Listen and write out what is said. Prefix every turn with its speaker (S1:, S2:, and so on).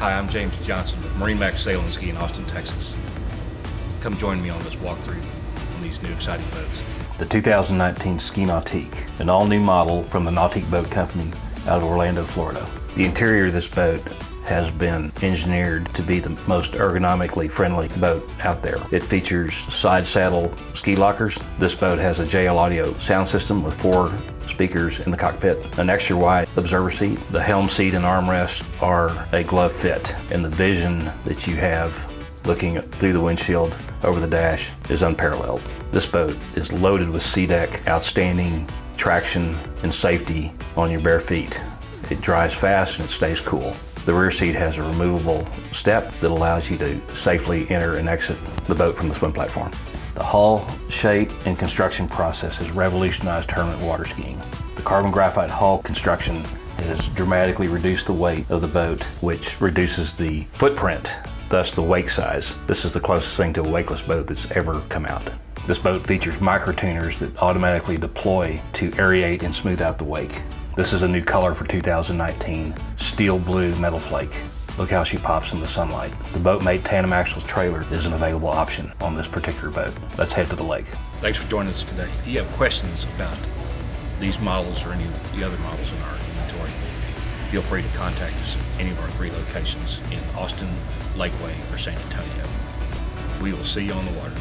S1: Hi, I'm James Johnson with MarineMax Sail and Ski in Austin, Texas. Come join me on this walkthrough on these new exciting boats.
S2: The 2019 Ski Nautique, an all-new model from the Nautique Boat Company out of Orlando, Florida. The interior of this boat has been engineered to be the most ergonomically friendly boat out there. It features side saddle ski lockers. This boat has a JL Audio sound system with 4 speakers in the cockpit, an extra wide observer seat. The helm seat and armrest are a glove fit, and the vision that you have looking through the windshield over the dash is unparalleled. This boat is loaded with SeaDek, outstanding traction and safety on your bare feet. It dries fast and it stays cool. The rear seat has a removable step that allows you to safely enter and exit the boat from the swim platform. The hull shape and construction process has revolutionized tournament water skiing. The carbon graphite hull construction has dramatically reduced the weight of the boat, which reduces the footprint, thus the wake size. This is the closest thing to a wakeless boat that's ever come out. This boat features micro tuners that automatically deploy to aerate and smooth out the wake. This is a new color for 2019, steel blue metal flake. Look how she pops in the sunlight. The Boatmate tandem axle trailer is an available option on this particular boat. Let's head to the lake.
S1: Thanks for joining us today. If you have questions about these models or any of the other models in our inventory, feel free to contact us at any of our 3 locations in Austin, Lakeway, or San Antonio. We will see you on the water.